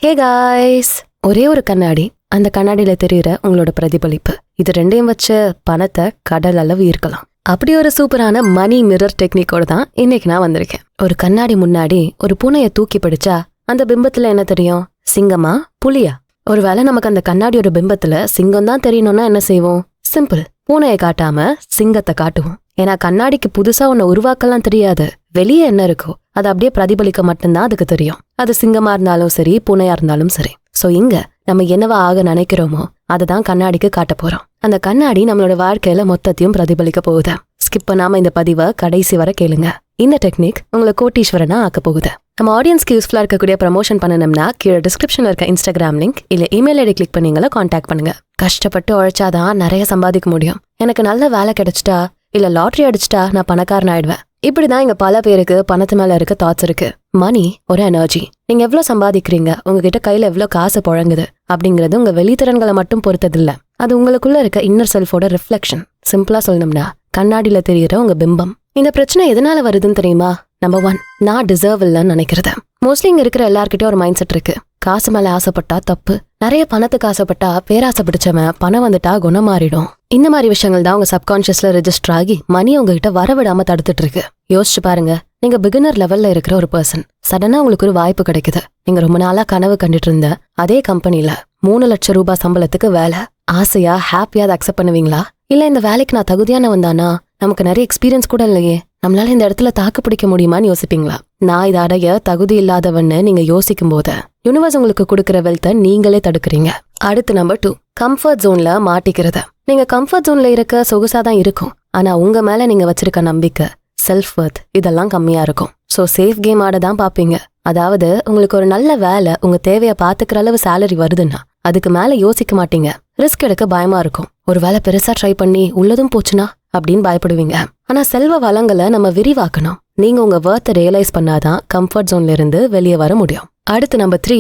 Hey guys, ஒரே ஒரு கண்ணாடி, அந்த கண்ணாடியில தெரியுற உங்களோட பிரதிபலிப்பு, இது ரெண்டையும் வச்சு பணத்தை கடல் அளவு ஈர்க்கலாம். அப்படி ஒரு சூப்பரான மணி மிரர் டெக்னிக்கோட தான் இன்னைக்கு நான் வந்திருக்கேன். ஒரு கண்ணாடி முன்னாடி ஒரு பூனையை தூக்கி பிடிச்சா அந்த பிம்பத்துல என்ன தெரியும்? சிங்கமா புலியா? ஒருவேளை நமக்கு அந்த கண்ணாடியோட பிம்பத்துல சிங்கம் தான் தெரியணும்னா என்ன செய்வோம்? சிம்பிள், பூனையை காட்டாம சிங்கத்தை காட்டுவோம். ஏன்னா கண்ணாடிக்கு புதுசா ஒன்ன உருவாக்கலாம் தெரியாது. வெளியே என்ன இருக்கோ அது அப்படியே பிரதிபலிக்க மட்டும்தான் அதுக்கு தெரியும். அது சிங்கமா இருந்தாலும் சரி, பூனையா இருந்தாலும் சரி. சோ இங்க நம்ம என்னவா ஆக நினைக்கிறோமோ அதுதான் கண்ணாடிக்கு காட்ட போறோம். அந்த கண்ணாடி நம்மளோட வாழ்க்கையில மொத்தத்தையும் பிரதிபலிக்க போகுது. ஸ்கிப் பண்ணாம இந்த பதிவை கடைசி வரை கேளுங்க. இந்த டெக்னிக் உங்களை கோட்டீஸ்வரனா ஆக்க போகுது. நம்ம ஆடியன்ஸ்க்கு யூஸ்ஃபுல்லா இருக்கக்கூடிய ப்ரமோஷன் பண்ணணும்னா கீழே டிஸ்கிரிப்ஷன்ல இருக்க இன்ஸ்டாகிராம் லிங்க் இல்ல இமெயில் ஐடி கிளிக் பண்ணீங்களா கான்டாக்ட் பண்ணுங்க. கஷ்டப்பட்டு உழைச்சாதான் நிறைய சம்பாதிக்க முடியும். எனக்கு நல்ல வேலை கிடைச்சிட்டா இல்ல லாட்டரி அடிச்சிட்டா நான் பணக்காரன் ஆயிடுவேன். இப்படிதான் இங்க பல பேருக்கு பணத்து மேல இருக்க தாட்ஸ் இருக்கு. மணி ஒரு எனர்ஜி. நீங்க எவ்வளவு சம்பாதிக்கிறீங்க, உங்ககிட்ட கையில எவ்வளவு காசு புழங்குது அப்படிங்கறது உங்க வெளித்திறன்களை மட்டும் பொறுத்தது இல்ல. அது உங்களுக்குள்ள இருக்க இன்னர் செல்ஃபோட ரிஃப்ளெக்ஷன். சிம்பிளா சொல்லணும்னா கண்ணாடியில தெரியுற உங்க பிம்பம். இந்த பிரச்சனை எதனால வருதுன்னு தெரியுமா? நம்பர் 1, நான் டிசர்வ் இல்லன்னு நினைக்கிறது. மோஸ்ட்லி இங்க இருக்கிற எல்லார்கிட்டயும் ஒரு மைண்ட் செட் இருக்கு. காசு மேல ஆசைப்பட்டா தப்பு, நிறைய பணத்துக்கு ஆசைப்பட்டா பேராசை பிடிச்சவன், பணம் வந்துட்டா குணம் மாறிடும். இந்த மாதிரி விஷயங்கள் தான் உங்க சப்கான்ஷியஸ்ல ரெஜிஸ்டர் ஆகி மணி உங்ககிட்ட வரவிடாம தடுத்துட்டு இருக்கு. யோசிச்சு பாருங்க, நீங்க பிகினர் லெவல்ல இருக்கிற ஒரு பர்சன், சடனா உங்களுக்கு ஒரு வாய்ப்பு கிடைக்குது. நீங்க ரொம்ப நாளா கனவு கண்டுட்டு இருந்த அதே கம்பெனில 3 லட்சம் ரூபாய் சம்பளத்துக்கு வேலை. ஆசையா ஹாப்பியா அதை அக்செப்ட் பண்ணுவீங்களா? இல்ல இந்த வேலைக்கு நான் தகுதியானவன் தானா, நமக்கு நிறைய எக்ஸ்பீரியன்ஸ் கூட இல்லையே, நம்மளால இந்த இடத்துல தாக்கு பிடிக்க முடியுமான்னு யோசிப்பீங்களா? நான் இதை அடைய தகுதி இல்லாதவன்னு நீங்க யோசிக்கும் போது யூனிவர்ஸ் உங்களுக்கு கொடுக்கிற வெல்த்தை நீங்களே தடுக்கிறீங்க. அடுத்து நம்பர் 2, கம்ஃபர்ட் ஜோன்ல மாட்டிக்கிறது. நீங்க கம்ஃபர்ட் ஜோன்ல இருக்க சொகுசாதான் இருக்கும், ஆனா உங்க மேல நீங்க வச்சிருக்க நம்பிக்கை, செல்ஃப் வர்த் இதெல்லாம் கம்மியா இருக்கும். சோ சேஃப் கேம் ஆட தான் பாப்பீங்க. அதாவது உங்களுக்கு ஒரு நல்ல வேலை, உங்க தேவையை பாத்துக்கிற அளவு சேலரி வருதுன்னா அதுக்கு மேல யோசிக்க மாட்டீங்க. ரிஸ்க் எடுக்க பயமா இருக்கும். ஒரு வேலை பெருசா ட்ரை பண்ணி உள்ளதும் போச்சுன்னா அப்படின்னு பயப்படுவீங்க. ஆனா செல்வ வளங்களை நம்ம விரிவாக்கணும். நீங்க உங்க வர்த்தை ரியலைஸ் பண்ணாதான் கம்ஃபர்ட் ஜோன்ல இருந்து வெளியே வர முடியும். அடுத்து நம்பர் 3,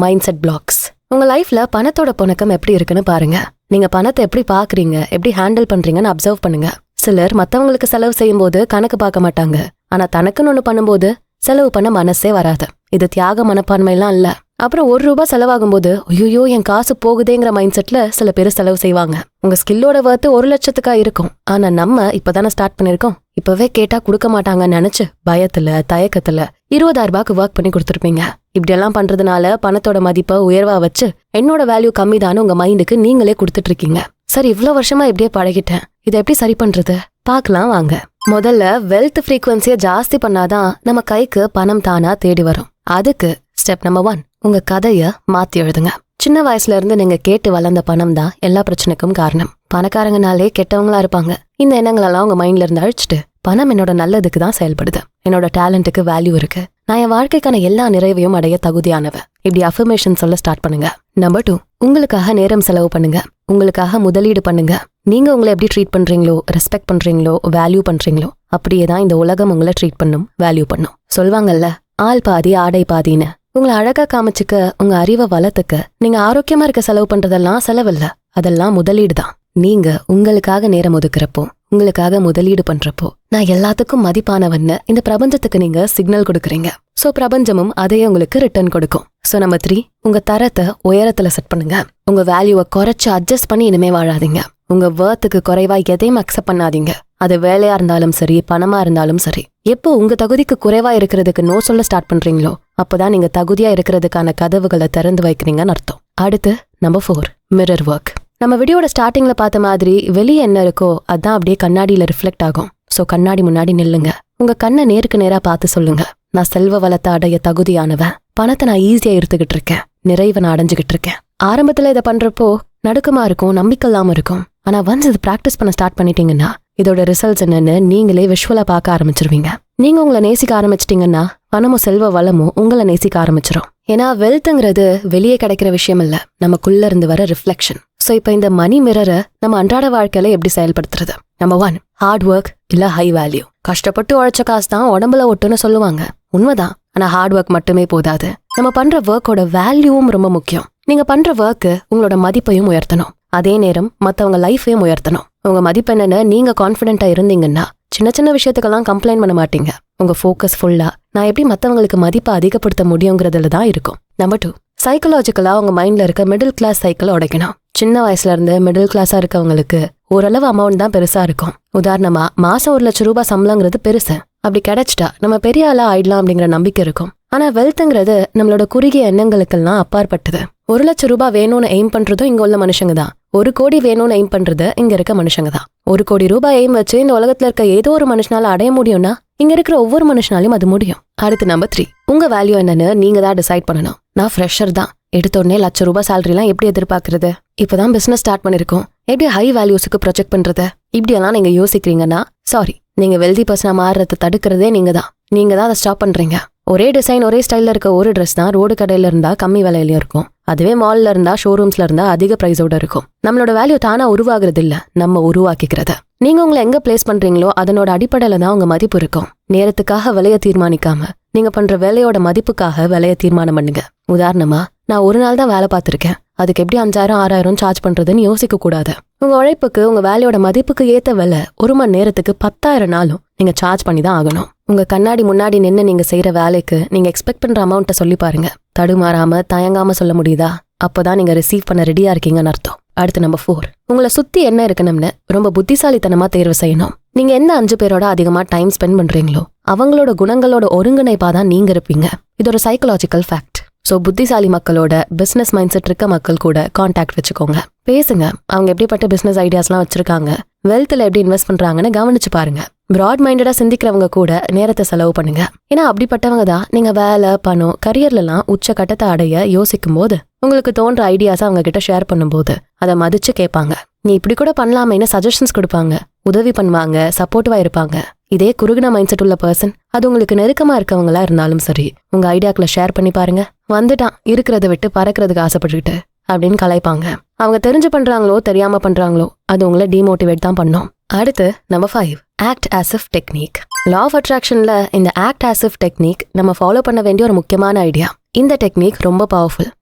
மைண்ட் செட் பிளாக்ஸ். உங்க லைஃப்ல பணத்தோட புணக்கம் எப்படி இருக்குன்னு பாருங்க. நீங்க பணத்தை எப்படி பாக்குறீங்க, எப்படி ஹேண்டில் பண்றீங்கன்னு அப்சர்வ் பண்ணுங்க. சிலர் மத்தவங்களுக்கு செலவு செய்யும் போது கணக்கு பார்க்க மாட்டாங்க, ஆனா தனக்குன்னு ஒண்ணு பண்ணும்போது செலவு பண்ண மனசே வராது. இது தியாக மனப்பான்மைலாம் இல்ல. அப்புறம் 1 ரூபாய் செலவாகும் போது ஐயோ என் காசு போகுதேங்கிற மைண்ட் செட்ல சில பேர் செலவு செய்வாங்க. உங்க ஸ்கில்லோட வர்த்து 1 லட்சத்துக்கா இருக்கும், ஆனா நம்ம இப்பதானே ஸ்டார்ட் பண்ணிருக்கோம், இப்பவே கேட்டா கொடுக்க மாட்டாங்கன்னு நினைச்சு பயத்துல தயக்கத்துல 20,000 ரூபாய்க்கு ஒர்க் பண்ணி கொடுத்துருப்பீங்க. இப்படி எல்லாம் பண்றதுனால பணத்தோட மதிப்பை உயர்வா வச்சு என்னோட வேல்யூ கம்மி தானு உங்க மைண்டுக்கு நீங்களே கொடுத்துட்டு இருக்கீங்க. சரி, இவ்வளவு வருஷமா இப்படியே பழகிட்டேன், இதை எப்படி சரி பண்றது? பார்க்கலாம் வாங்க. முதல்ல வெல்த் ஃப்ரீக்வன்சியை ஜாஸ்தி பண்ணாதான் நம்ம கைக்கு பணம் தானா தேடி வரும். அதுக்கு ஸ்டெப் நம்பர் 1, உங்க கதைய மாத்தி எழுதுங்க. சின்ன வயசுல இருந்து நீங்க கேட்டு வளர்ந்த பணம் தான் எல்லா பிரச்சனைக்கும் காரணம். பணக்காரங்கனாலே கெட்டவங்களா இருப்பாங்க. இந்த எண்ணங்களெல்லாம் உங்க மைண்ட்ல இருந்து அழிச்சிட்டு பணம் என்னோட நல்லதுக்கு தான் செயல்படுது, என்னோட டேலண்ட்டுக்கு வேல்யூ இருக்கு, நான் என் வாழ்க்கைக்கான எல்லா நிறைவையும் அடைய தகுதியானவ, இப்படி அஃபர்மேஷன் சொல்ல ஸ்டார்ட் பண்ணுங்க. நம்பர் 2, உங்களுக்காக நேரம் செலவு பண்ணுங்க. உங்களுக்காக முதலீடு பண்ணுங்க. நீங்க உங்களை எப்படி ட்ரீட் பண்றீங்களோ, ரெஸ்பெக்ட் பண்றீங்களோ, வேல்யூ பண்றீங்களோ அப்படியே தான் இந்த உலகம் உங்களை ட்ரீட் பண்ணும், வேல்யூ பண்ணும். சொல்வாங்கல்ல, ஆள் பாதி ஆடை பாதின்னு. உங்களை அழகா காமிச்சுக்க, உங்க அறிவை வளர்த்துக்க நீங்க ஆரோக்கியமா இருக்க செலவு பண்றதெல்லாம் செலவில்ல, அதெல்லாம் முதலீடு தான். நீங்க உங்களுக்காக நேரம் ஒதுக்குறப்போ, உங்களுக்காக முதலீடு பண்றப்போ நான் எல்லாத்துக்கும் மதிப்பானவன்னு இந்த பிரபஞ்சத்துக்கு நீங்க சிக்னல் கொடுக்குறீங்க. சோ பிரபஞ்சமும் அதையே உங்களுக்கு ரிட்டர்ன் கொடுக்கும். சோ நம்பர் 3, உங்க தரத்தை உயரத்துல செட் பண்ணுங்க. உங்க வேல்யூவை குறைச்சு அட்ஜஸ்ட் பண்ணி இனிமே வாழாதீங்க. உங்க வர்த்துக்கு குறைவா எதையும் அக்செப்ட் பண்ணாதீங்க. அது வேலையா இருந்தாலும் சரி, பணமா இருந்தாலும் சரி. எப்போ உங்க தகுதிக்கு குறைவா இருக்கிறதுக்கு நோ சொல்ல ஸ்டார்ட் பண்றீங்களோ அப்பதான் நீங்க தகுதியா இருக்கிறதுக்கான கதவுகளை திறந்து வைக்கிறீங்கன்னு அர்த்தம். அடுத்து நம்பர் 4, மிரர் ஒர்க். நம்ம வீடியோட ஸ்டார்டிங்ல பார்த்த மாதிரி வெளியே என்ன இருக்கோ அதான் அப்படியே கண்ணாடியில ரிஃப்ளெக்ட் ஆகும். சோ கண்ணாடி முன்னாடி நில்லுங்க. உங்க கண்ணை நேருக்கு நேரா பார்த்து சொல்லுங்க, நான் செல்வ வளத்தை அடைய தகுதியானவன், பணத்தை நான் ஈஸியா எடுத்துக்கிட்டு இருக்கேன், நிறைவை நான் அடைஞ்சுக்கிட்டு இருக்கேன். ஆரம்பத்துல இதை பண்றப்போ நடுக்கமா இருக்கும், நம்பிக்கை இல்லாம இருக்கும். ஆனா ஒன்ஸ் இது பிராக்டிஸ் பண்ண ஸ்டார்ட் பண்ணிட்டீங்கன்னா இதோட ரிசல்ட்ஸ் என்னன்னு நீங்களே விஷுவலா பார்க்க ஆரம்பிச்சிருவீங்க. நீங்க உங்களை நேசிக்க ஆரம்பிச்சிட்டீங்கன்னா பணமும் செல்வ வளமும் உங்களை நேசிக்க ஆரம்பிச்சிடும். ஏன்னா வெல்த்ங்கிறது வெளியே கிடைக்கிற விஷயம் இல்ல, நமக்குள்ள இருந்து வர ரிஃப்ளெக்ஷன். சோ இப்ப இந்த மணி மிரரை நம்ம அன்றாட வாழ்க்கையில எப்படி செயல்படுத்துறது? நம்பர் 1, ஹார்ட் ஒர்க் இல்ல ஹை வேல்யூ. கஷ்டப்பட்டு உழைச்ச காசு தான் உடம்புல ஒட்டுன்னு சொல்லுவாங்க, உண்மைதான். ஆனா ஹார்ட் ஒர்க் மட்டுமே போதாது, நம்ம பண்ற ஒர்க்கோட வேல்யூவும் ரொம்ப முக்கியம். நீங்க பண்ற ஒர்க்கு உங்களோட மதிப்பையும் உயர்த்தணும், அதே நேரம் மத்தவங்க லைஃபையும் உயர்த்தணும். உங்க மதிப்பு என்னன்னு நீங்க கான்ஃபிடென்ட்டா இருந்தீங்கன்னா சின்ன சின்ன விஷயத்துக்கெல்லாம் கம்ப்ளைண்ட் பண்ண மாட்டீங்க. உங்க ஃபோக்கஸ் ஃபுல்லா நான் எப்படி மத்தவங்களுக்கு மதிப்பை அதிகப்படுத்த முடியுங்கிறதுல தான் இருக்கும். நம்பர் 2, சைக்கலாஜிக்கலா உங்க மைண்ட்ல இருக்க மிடில் கிளாஸ் சைக்கிள் உடைக்கணும். சின்ன வயசுல இருந்து மிடில் கிளாஸா இருக்கவங்களுக்கு ஓரளவு அமௌண்ட் தான் பெருசா இருக்கும். உதாரணமா மாசம் 1 லட்சம் ரூபாய் சம்பளங்கிறது பெருசு. அப்படி கிடைச்சிட்டா நம்ம பெரிய ஆளா ஆயிடலாம் அப்படிங்கிற நம்பிக்கை இருக்கும். ஆனா வெல்த்ங்கிறது நம்மளோட குறுகிய எண்ணங்களுக்கெல்லாம் அப்பாற்பட்டது. 1 லட்சம் ரூபாய் வேணும்னு எய்ம் பண்றதும் இங்க உள்ள மனுஷங்க தான். 1 கோடி வேணும்னு எய்ம் பண்றது இங்க இருக்க மனுஷங்க தான். 1 கோடி ரூபாய் எய்ம் வச்சு இந்த உலகத்துல இருக்க ஏதோ ஒரு மனுஷனால அடைய முடியும்னா இங்க இருக்கிற ஒவ்வொரு மனுஷனாலையும் அது முடியும். அடுத்து நம்பர் 3, உங்க வேல்யூ என்னன்னு நீங்க தான் டிசைட் பண்ணணும். நான் ஃப்ரெஷர் தான், எடுத்த உடனே 1 லட்சம் ரூபாய் சேலரிலாம் எப்படி எதிர்பார்க்கறது? இப்பதான் பிசினஸ் ஸ்டார்ட் பண்ணிருக்கோம், எப்படி ஹை வேல்யூஸுக்கு ப்ரொஜெக்ட் பண்றது? இப்படியெல்லாம் நீங்க யோசிக்கிறீங்கன்னா சாரி, நீங்க வெல்தி பர்சனா மாறுறதை தடுக்கிறதே நீங்க தான் அதை ஸ்டாப் பண்றீங்க. ஒரே டிசைன் ஒரே ஸ்டைல்ல இருக்க ஒரு ட்ரெஸ் தான் ரோடு கடையில இருந்தா கம்மி விலையிலயும் இருக்கும். அதுவே மால்ல இருந்தா ஷோரூம்ஸ்ல இருந்தா அதிக பிரைஸோட இருக்கும். நம்மளோட வேல்யூ தானா உருவாகிறது இல்ல, நம்ம உருவாக்கிக்கிறது. நீங்க உங்களை எங்க பிளேஸ் பண்றீங்களோ அதனோட அடிப்படையில தான் உங்க மதிப்பு இருக்கும். நேரத்துக்காக விலைய தீர்மானிக்காம நீங்க பண்ற வேலையோட மதிப்புக்காக விலைய தீர்மானம் பண்ணுங்க. உதாரணமா, நான் ஒரு நாள் தான் வேலை பார்த்திருக்கேன், அதுக்கு எப்படி 5000 6000 சார்ஜ் பண்றதுன்னு யோசிக்க கூடாது. உங்க உழைப்புக்கு உங்க வேலையோட மதிப்புக்கு ஏத்த விலை 1 மணி நேரத்துக்கு 10,000 நாளும் நீங்க சார்ஜ் பண்ணி தான் ஆகணும். உங்க கண்ணாடி முன்னாடி நின்று நீங்க செய்யற வேலைக்கு நீங்க எக்ஸ்பெக்ட் பண்ற அமௌண்ட்டை சொல்லி பாருங்க. தடுமாறாம தயங்காம சொல்ல முடியுதா? அப்பதான் நீங்க ரிசீவ் பண்ண ரெடியா இருக்கீங்கன்னு அர்த்தம். அடுத்து நம்பர் 4, உங்களை சுத்தி என்ன இருக்கணும்னு ரொம்ப புத்திசாலித்தனமா தேர்வு செய்யணும். நீங்க எந்த 5 பேரோட அதிகமா டைம் ஸ்பெண்ட் பண்றீங்களோ அவங்களோட குணங்களோட ஒருங்கிணைப்பா தான் நீங்க இருப்பீங்க. இது ஒரு சைக்கலாஜிக்கல் ஃபேக்ட். ஸோ புத்திசாலி மக்களோட பிசினஸ் மைண்ட் செட் இருக்க மக்கள் கூட கான்டாக்ட் வச்சுக்கோங்க, பேசுங்க. அவங்க எப்படிப்பட்ட பிசினஸ் ஐடியாஸ்லாம் வச்சிருக்காங்க, வெல்த்ல எப்படி இன்வெஸ்ட் பண்றாங்கன்னு கவனிச்சு பாருங்க. பிராட் மைண்டடா சிந்திக்கிறவங்க கூட நேரத்தை செலவு பண்ணுங்க. ஏன்னா அப்படிப்பட்டவங்க தான் நீங்க வேலை, பணம், கரியர்லாம் உச்ச கட்டத்தை அடைய யோசிக்கும் போது உங்களுக்கு தோன்ற ஐடியாஸ் அவங்க கிட்ட ஷேர் பண்ணும்போது அதை மதிச்சு கேட்பாங்க. நீ இப்படி கூட பண்ணலாமேன்னு சஜஷன்ஸ் கொடுப்பாங்க, உதவி பண்ணுவாங்க, சப்போர்ட்டிவா இருப்பாங்க. இதே குறுகின மைண்ட் செட் உள்ள பர்சன், அது உங்களுக்கு நெருக்கமா இருக்கவங்களா இருந்தாலும் சரி, உங்க ஐடியாக்களை ஷேர் பண்ணி பாருங்க. வந்துட்டான் இருக்கிறத விட்டு பறக்கிறதுக்கு ஆசைப்பட்டுக்கிட்டு அப்படின்னு கலாய்ப்பாங்க. அவங்க தெரிஞ்சு பண்றாங்களோ தெரியாம பண்றாங்களோ அது உங்களை டிமோட்டிவேட் தான் பண்ணும். அடுத்து number 5, act as if technique. Law of அட்ராக்ஷன்ல இந்த ஆக்ட் ஆஸ் இஃப் டெக்னிக் நம்ம ஃபாலோ பண்ண வேண்டிய ஒரு முக்கியமான ஐடியா. இந்த டெக்னிக் ரொம்ப பவர்ஃபுல்.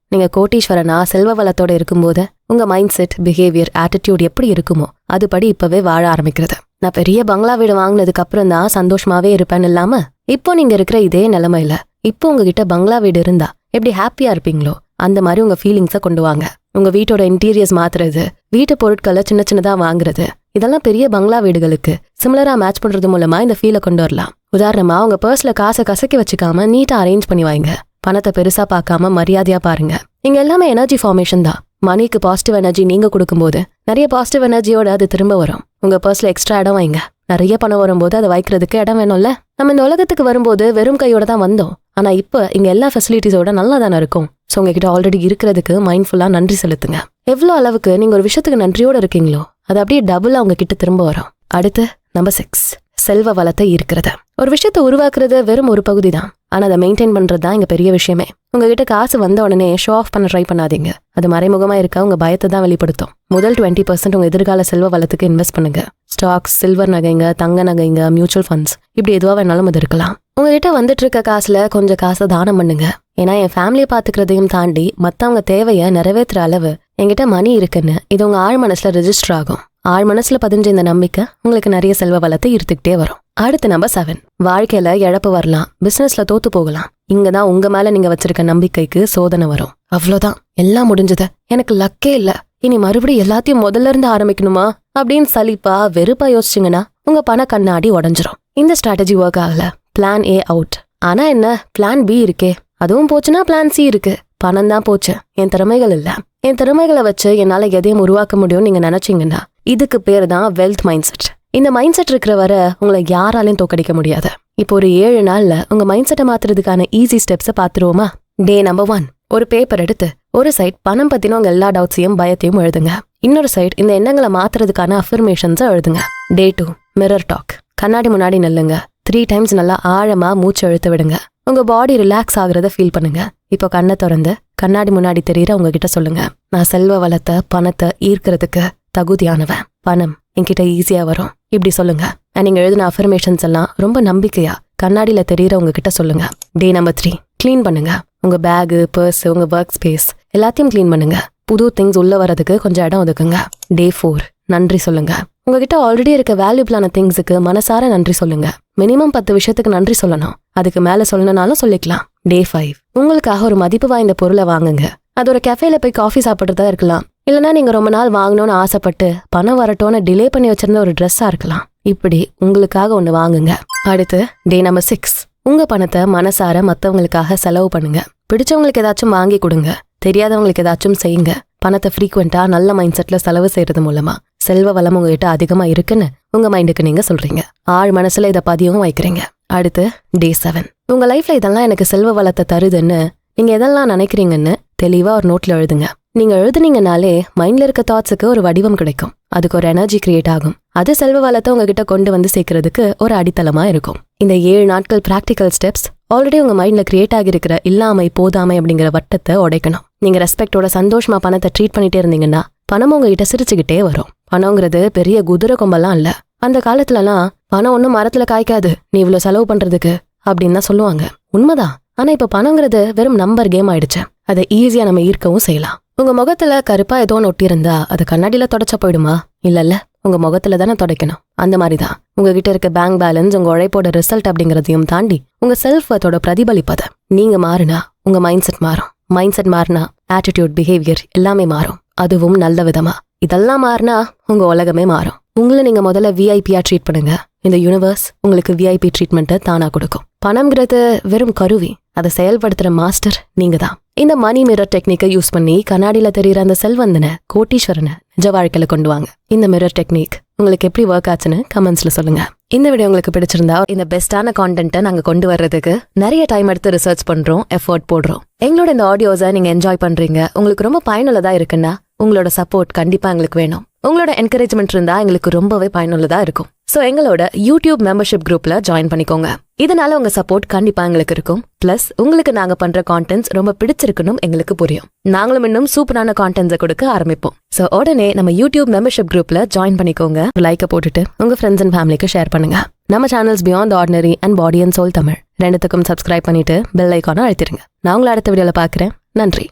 நீங்க கோட்டீஸ்வரனா செல்வ வளத்தோட இருக்கும்போது உங்க மைண்ட் செட், பிஹேவியர், ஆட்டிடியூட் எப்படி இருக்குமோ அதுபடி இப்பவே வாழ ஆரம்பிக்கிறது. நான் பெரிய பங்களா வீடு வாங்கினதுக்கு அப்புறம் தான் சந்தோஷமாவே இருப்பேன்னு இல்லாம இப்போ நீங்க இருக்கிற இதே நிலைமையில இப்போ உங்ககிட்ட பங்களா வீடு இருந்தா எப்படி ஹாப்பியா இருப்பீங்களோ அந்த மாதிரி உங்க ஃபீலிங்ஸை கொண்டு வாங்க. உங்க வீட்டோட இன்டீரியர்ஸ் மாத்துறது, வீட்டு பொருட்களை சின்ன சின்னதா வாங்குறது, இதெல்லாம் பெரிய பங்களா வீடுகளுக்கு சிமிலரா மேட்ச் பண்றது மூலமா இந்த ஃபீலை கொண்டு வரலாம். உதாரணமா, உங்க பர்ஸ்ல காசை கசக்கி வச்சுக்காம நீட்டா அரேஞ்ச் பண்ணி வைங்க. பணத்தை பெருசா பார்க்காம மரியாதையா பாருங்க. இங்க எல்லாமே எனர்ஜி ஃபார்மேஷன் தான். மணிக்கு பாசிட்டிவ் எனர்ஜி நீங்க கொடுக்கும்போது நிறைய பாசிட்டிவ் எனர்ஜியோட அது திரும்ப வரும். உங்க பர்ஸ்ல எக்ஸ்ட்ரா இடம் வைங்க. நிறைய பணம் வரும்போது அதை வைக்கிறதுக்கு இடம் வேணும்ல. நம்ம இந்த உலகத்துக்கு வரும்போது வெறும் கையோட தான் வந்தோம். ஆனா இப்ப இங்க எல்லா ஃபெசிலிட்டிஸோட நல்லா தானே இருக்கும். ஸோ உங்ககிட்ட ஆல்ரெடி இருக்கிறதுக்கு மைண்ட்ஃபுல்லா நன்றி செலுத்துங்க. எவ்வளவு அளவுக்கு நீங்க ஒரு விஷயத்துக்கு நன்றியோட இருக்கீங்களோ அது அப்படியே டபுளா உங்க கிட்ட திரும்ப வரும். அடுத்து நம்பர் 6, செல்வ வளத்தை ஈர்க்கிறது. ஒரு விஷயத்தை உருவாக்குறது வெறும் ஒரு பகுதி தான், ஆனா அதை மெயின்டைன் பண்றது தான் இங்க பெரிய விஷயமே. உங்ககிட்ட காசு வந்த உடனே ஷோ ஆஃப் பண்ண ட்ரை பண்ணாதீங்க. அது மறைமுகமா இருக்க உங்க பயத்தை தான் வெளிப்படுத்தும். முதல் 20% உங்க எதிர்கால செல்வ வளத்துக்கு இன்வெஸ்ட் பண்ணுங்க. ஸ்டாக்ஸ், சில்வர் நகைங்க, தங்க நகைங்க, மியூச்சுவல் ஃபண்ட்ஸ், இப்படி எதுவா வேணாலும் அது இருக்கலாம். உங்ககிட்ட வந்துட்டு இருக்க காசுல கொஞ்சம் காசை தானம் பண்ணுங்க. ஏன்னா என் ஃபேமிலியை பாத்துக்கிறதையும் தாண்டி மத்தவங்க தேவையை நிறைவேற்றுற அளவு என்கிட்ட மணி இருக்குன்னு இது உங்க ஆழ் மனசுல ரெஜிஸ்டர் ஆகும். ஆழ் மனசுல பதிஞ்ச இந்த நம்பிக்கை உங்களுக்கு நிறைய செல்வ வளத்தை ஈர்த்துக்கிட்டே வரும். அடுத்து நம்பர் 7, வாழ்க்கையில இழப்பு வரலாம், பிசினஸ்ல தோத்து போகலாம். இங்கதான் உங்க மேல நீங்க வச்சிருக்க நம்பிக்கைக்கு சோதனை வரும். அவ்வளவுதான், எல்லாம் முடிஞ்சது, எனக்கு லக்கே இல்ல, இனி மறுபடியும் எல்லாத்தையும் முதல்ல இருந்து ஆரம்பிக்கணுமா அப்படின்னு சலிப்பா வெறுப்பா யோசிச்சிங்கன்னா உங்க பண கண்ணாடி உடஞ்சிரும். இந்த ஸ்ட்ராட்டஜி ஒர்க் ஆகல, பிளான் ஏ அவுட். ஆனா என்ன, பிளான் பி இருக்கே, அதுவும் போச்சுன்னா பிளான் சி இருக்கு. பணம் தான் போச்சு, என் திறமைகள் இல்ல. என் திறமைகளை வச்சு என்னால எதையும் உருவாக்க முடியும்னு நீங்க நினைச்சீங்கன்னா இதுக்கு பேரு தான் வெல்த் மைண்ட் செட். இந்த மைண்ட் செட் இருக்கிற வரை உங்களை யாராலையும் தோக்கடிக்க முடியாது. இப்போ ஒரு 7 நாள்ல உங்க மைண்ட் செட்டை மாத்துறதுக்கான ஈஸி ஸ்டெப்ஸை பாத்துருவோமா? டே நம்பர் 1, ஒரு பேப்பர் எடுத்து ஒரு சைட் பணம் பத்தின உங்க எல்லா டவுட்ஸையும் பயத்தையும் எழுதுங்க. இன்னொரு சைட் இந்த எண்ணங்களை மாத்துறதுக்கான அஃபர்மேஷன்ஸை எழுதுங்க. டே 2, மிரர் டாக். கண்ணாடி முன்னாடி நில்லுங்க. 3 டைம்ஸ் நல்லா ஆழமா மூச்சு இழுத்து விடுங்க. உங்க பாடி ரிலாக்ஸ் ஆகுறத ஃபீல் பண்ணுங்க. இப்போ கண்ணை திறந்து கண்ணாடி முன்னாடி தெரியற உங்ககிட்ட சொல்லுங்க, நான் செல்வ வளத்தை, பணத்தை ஈர்க்கிறதுக்கு தகுதியானவன். பணம் என்கிட்ட ஈஸியா வரும். இப்படி சொல்லுங்க. நீங்க எழுதின அஃபர்மேஷன்ஸ் எல்லாம் ரொம்ப நம்பிக்கையா கண்ணாடியில தெரியற உங்ககிட்ட சொல்லுங்க. டே நம்பர் 3, கிளீன் பண்ணுங்க. உங்க பேகு, பர்ஸ், உங்க ஒர்க் ஸ்பேஸ் எல்லாத்தையும் கிளீன் பண்ணுங்க. புது திங்ஸ் உள்ள வரதுக்கு கொஞ்சம் இடம் ஒதுக்குங்க. டே 4, நன்றி சொல்லுங்க. உங்ககிட்ட ஆல்ரெடி இருக்க வேல்யூபிளான திங்ஸுக்கு மனசார நன்றி சொல்லுங்க. மினிமம் 10 விஷயத்துக்கு நன்றி சொல்லணும். அதுக்கு மேல சொல்லணும்னாலும் சொல்லிக்கலாம். டே 5, உங்களுக்காக ஒரு மதிப்பு வாய்ந்த பொருளை வாங்குங்க. அது ஒரு கஃபேல போய் காஃபி சாப்பிட்றதா இருக்கலாம், இல்லைன்னா நீங்க ரொம்ப நாள் வாங்கணும்னு ஆசைப்பட்டு பணம் வரட்டோன்னு டிலே பண்ணி வச்சிருந்த ஒரு ட்ரெஸ்ஸா இருக்கலாம். இப்படி உங்களுக்காக ஒண்ணு வாங்குங்க. அடுத்து டே நம்பர் 6, உங்க பணத்தை மனசார மத்தவங்களுக்காக செலவு பண்ணுங்க. பிடிச்சவங்களுக்கு ஏதாச்சும் வாங்கி கொடுங்க, தெரியாதவங்களுக்கு ஏதாச்சும் செய்யுங்க. பணத்தை ஃப்ரீக்வெண்டா நல்ல மைண்ட் செட்ல செலவு செய்யறது மூலமா செல்வ வளம் உங்ககிட்ட அதிகமா இருக்குன்னு உங்க மைண்டுக்கு நீங்க சொல்றீங்க. ஆழ் மனசுல இதை பதியவும் வைக்கிறீங்க. அடுத்து டே 7, உங்க லைஃப்ல இதெல்லாம் எனக்கு செல்வ வளத்தை தருதுன்னு நீங்க எதெல்லாம் நினைக்கிறீங்கன்னு தெளிவா ஒரு நோட்ல எழுதுங்க. நீங்க எழுதுனீங்கனாலே மைண்ட்ல இருக்க தாட்ஸுக்கு ஒரு வடிவம் கிடைக்கும், அதுக்கு ஒரு எனர்ஜி கிரியேட் ஆகும். அது செல்வ வளத்தை உங்ககிட்ட கொண்டு வந்து சேர்க்கறதுக்கு ஒரு அடித்தளமா இருக்கும். இந்த 7 நாட்கள் பிராக்டிக்கல் ஸ்டெப்ஸ் ஆல்ரெடி உங்க மைண்ட்ல கிரியேட் ஆகிருக்கிற இல்லாமை போதாமை அப்படிங்கிற வட்டத்தை உடைக்கணும். நீங்க ரெஸ்பெக்டோட சந்தோஷமா பணத்தை ட்ரீட் பண்ணிட்டே இருந்தீங்கன்னா பணம் உங்ககிட்ட சிரிச்சுக்கிட்டே வரும். பணங்கிறது பெரிய குதிரை கொம்பெல்லாம் இல்ல. அந்த காலத்துலலாம் பணம் ஒன்னும் மரத்துல காய்க்காது, நீ இவ்வளவு செலவு பண்றதுக்கு அப்படின்னு தான் சொல்லுவாங்க. உண்மைதான். ஆனா இப்ப பணங்கிறது வெறும் நம்பர் கேம் ஆயிடுச்சு. அதை ஈஸியா நம்ம ஈர்க்கவும் செய்யலாம். உங்க முகத்துல கருப்பா ஏதோ ஒட்டி இருந்தா அது கண்ணாடியில தொடச்சா போயிடுமா? இல்ல, உங்க முகத்துல தானே தொடக்கணும். அந்த மாதிரிதான் உங்ககிட்ட இருக்க பேங்க் பேலன்ஸ் உங்க உழைப்போட ரிசல்ட் அப்படிங்கறதையும் தாண்டி உங்க செல்ஃப் வர்த்தோட பிரதிபலிப்பதை. நீங்க மாறினா உங்க மைண்ட் செட் மாறும். மைண்ட் செட் மாறினா ஆட்டிடியூட், பிஹேவியர் எல்லாமே மாறும், அதுவும் நல்ல விதமா. இதெல்லாம் மாறினா உங்க உலகமே மாறும். உங்களை நீங்க முதல்ல விஐபியா ட்ரீட் பண்ணுங்க. இந்த யூனிவர்ஸ் உங்களுக்கு விஐபி ட்ரீட்மெண்ட்டை தானா கொடுக்கும். பணம்ங்கிறது வெறும் கருவி, அதை செயல்படுத்துற மாஸ்டர் நீங்க தான். இந்த மணி மிரர் டெக்னிக்கை யூஸ் பண்ணி கண்ணாடியில தெரியுற அந்த செல்வந்தனை, கோட்டீஸ்வரனை நிஜ வாழ்க்கையில கொண்டு வாங்க. இந்த மிரர் டெக்னிக் உங்களுக்கு எப்படி ஒர்க் ஆச்சுன்னு கமெண்ட்ஸ்ல சொல்லுங்க. இந்த வீடியோ உங்களுக்கு பிடிச்சிருந்தா இந்த பெஸ்டான கான்டென்ட்டை நாங்க கொண்டு வர்றதுக்கு நிறைய டைம் எடுத்து ரிசர்ச் பண்றோம், எஃபோர்ட் போடுறோம். எங்களோட இந்த ஆடியோஸை நீங்க என்ஜாய் பண்றீங்க, உங்களுக்கு ரொம்ப பயனுள்ளதா இருக்குன்னா உங்களோட சப்போர்ட் கண்டிப்பா எங்களுக்கு வேணும். உங்களோட என்கரேஜ்மெண்ட் இருந்தா எங்களுக்கு ரொம்பவே பயனுள்ளதா இருக்கும். சோ எங்களோட யூடியூப் மெம்பர்ஷிப் குரூப்ல ஜாயின் பண்ணிக்கோங்க. இதனால உங்க சப்போர்ட் கண்டிப்பா எங்களுக்கு இருக்கும். பிளஸ் உங்களுக்கு நாங்க பண்ற கான்டென்ட்ஸ் ரொம்ப பிடிச்சிருக்கணும் எங்களுக்கு புரியும். நாங்களும் இன்னும் சூப்பரான கான்டென்ட்ஸை கொடுக்க ஆரம்பிப்போம். சோ உடனே நம்ம யூடியூப் மெம்பர்ஷிப் குரூப்ல ஜாயின் பண்ணிக்கோங்க. லைக்க போட்டுட்டு உங்க ஃப்ரெண்ட்ஸ் அண்ட் ஃபேமிலிக்கு ஷேர் பண்ணுங்க. நம்ம channels beyond ordinary and body and soul Tamil ரெண்டுத்துக்கும் சப்ஸ்கிரைப் பண்ணிட்டு பெல் ஐக்கானை அழுத்திடுங்க. நான் உங்களை அடுத்த வீடியோல பாக்குறேன். நன்றி.